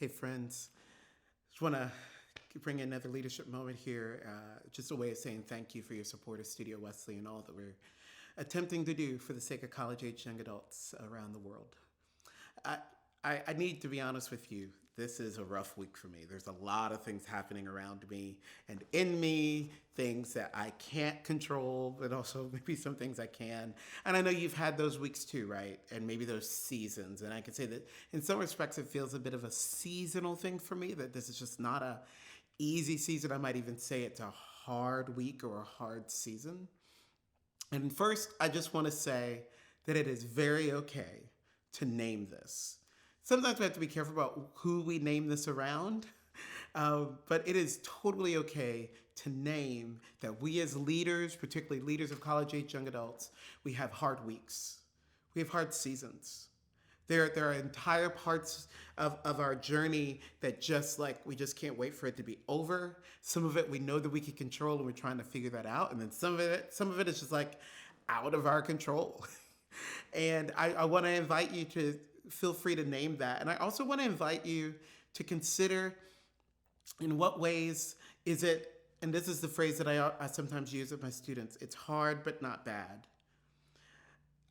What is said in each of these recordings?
Hey, friends. Just want to bring in another leadership moment here. Just a way of saying thank you for your support of Studio Wesley and all that we're attempting to do for the sake of college age young adults around the world. I, I need to be honest with you. This is a rough week for me. There's a lot of things happening around me and in me, things that I can't control, but also maybe some things I can. And I know you've had those weeks too, right? And maybe those seasons. And I can say that in some respects, it feels a bit of a seasonal thing for me, that this is just not a easy season. I might even say it's a hard week or a hard season. And first, I just want to say that it is very okay to name this. Sometimes we have to be careful about who we name this around, but it is totally okay to name that we as leaders, particularly leaders of college age young adults, we have hard weeks. We have hard seasons. There are entire parts of our journey that just like we just can't wait for it to be over. Some of it we know that we can control and we're trying to figure that out. And then some of it is just like out of our control. And I want to invite you to feel free to name that. And I also want to invite you to consider in what ways is it, and this is the phrase that I sometimes use with my students, it's hard but not bad.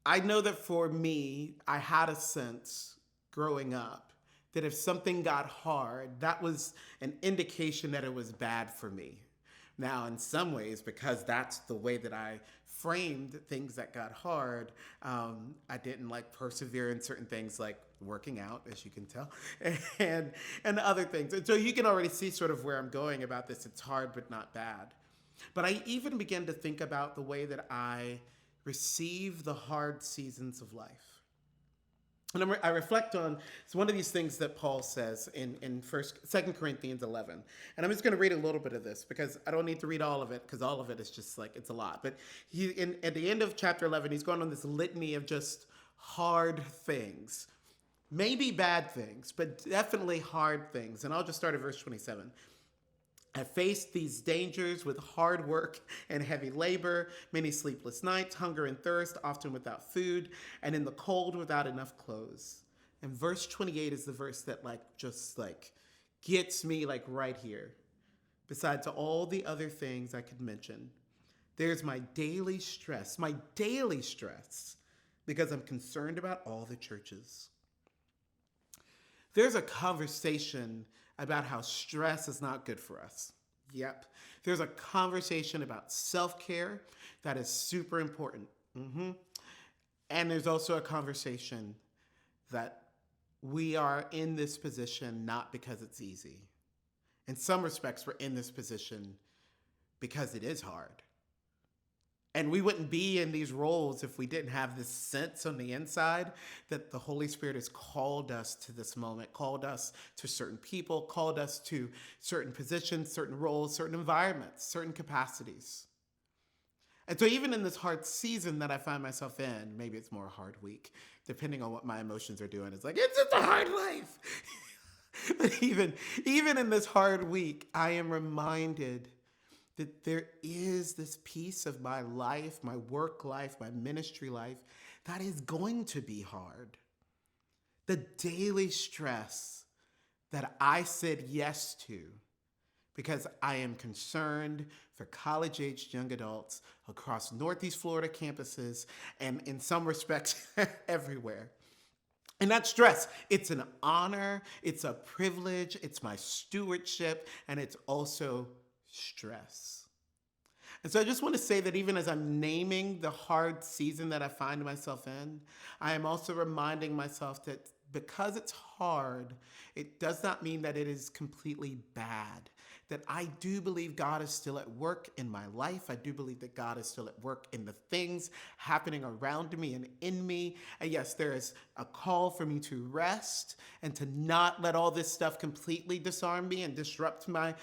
I know that for me, I had a sense growing up that if something got hard, that was an indication that it was bad for me. Now, in some ways, because that's the way that I framed things that got hard, I didn't like persevere in certain things like working out, as you can tell, and and other things. And so you can already see sort of where I'm going about this. It's hard, but not bad. But I even began to think about the way that I receive the hard seasons of life. And I reflect on, it's one of these things that Paul says in Second Corinthians 11. And I'm just going to read a little bit of this because I don't need to read all of it because all of it is just like, it's a lot. But at the end of chapter 11, he's going on this litany of just hard things. Maybe bad things, but definitely hard things. And I'll just start at verse 27. I faced these dangers with hard work and heavy labor, many sleepless nights, hunger and thirst, often without food, and in the cold without enough clothes. And verse 28 is the verse that just gets me like right here. Besides all the other things I could mention, there's my daily stress, because I'm concerned about all the churches. There's a conversation about how stress is not good for us. Yep. There's a conversation about self-care that is super important. And there's also a conversation that we are in this position not because it's easy. In some respects, we're in this position because it is hard. And we wouldn't be in these roles if we didn't have this sense on the inside that the Holy Spirit has called us to this moment, called us to certain people, called us to certain positions, certain roles, certain environments, certain capacities. And so even in this hard season that I find myself in, maybe it's more a hard week, depending on what my emotions are doing, it's like, it's just a hard life. But even in this hard week, I am reminded that there is this piece of my life, my work life, my ministry life, that is going to be hard. The daily stress that I said yes to because I am concerned for college-aged young adults across Northeast Florida campuses and in some respects everywhere. And that stress, it's an honor, it's a privilege, it's my stewardship, and it's also stress. And so I just want to say that even as I'm naming the hard season that I find myself in, I am also reminding myself that because it's hard, it does not mean that it is completely bad. That I do believe God is still at work in my life. I do believe that God is still at work in the things happening around me and in me. And yes, there is a call for me to rest and to not let all this stuff completely disarm me and disrupt my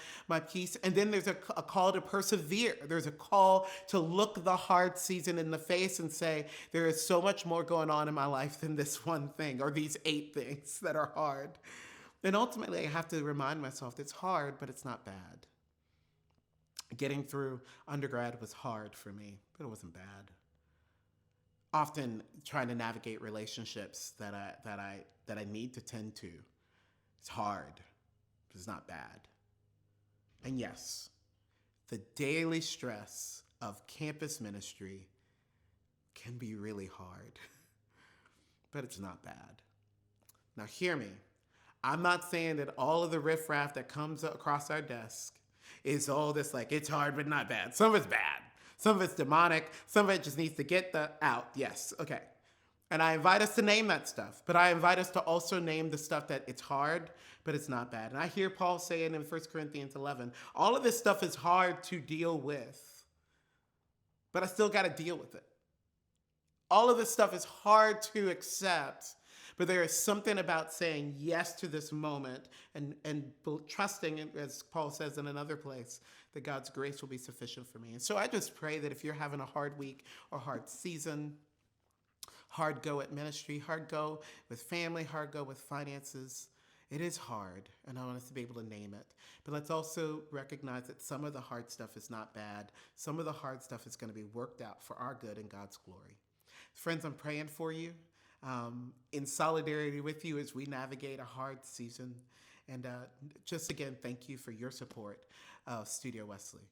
peace. And then there's a call to persevere. There's a call to look the hard season in the face and say, there is so much more going on in my life than this one thing or these 8 things that are hard. And ultimately, I have to remind myself that it's hard, but it's not bad. Getting through undergrad was hard for me, but it wasn't bad. Often trying to navigate relationships that I need to tend to It's hard, but it's not bad. And yes, the daily stress of campus ministry can be really hard, but it's not bad. Now, hear me. I'm not saying that all of the riffraff that comes across our desk is all this like, it's hard, but not bad. Some of it's bad. Some of it's demonic. Some of it just needs to get out. Yes, okay. And I invite us to name that stuff, but I invite us to also name the stuff that it's hard, but it's not bad. And I hear Paul saying in 1 Corinthians 11, all of this stuff is hard to deal with, but I still got to deal with it. All of this stuff is hard to accept, but there is something about saying yes to this moment and trusting, as Paul says in another place, that God's grace will be sufficient for me. And so I just pray that if you're having a hard week or hard season, hard go at ministry, hard go with family, hard go with finances, it is hard, and I want us to be able to name it. But let's also recognize that some of the hard stuff is not bad. Some of the hard stuff is going to be worked out for our good and God's glory. Friends, I'm praying for you in solidarity with you as we navigate a hard season. And just again, thank you for your support of Studio Wesley.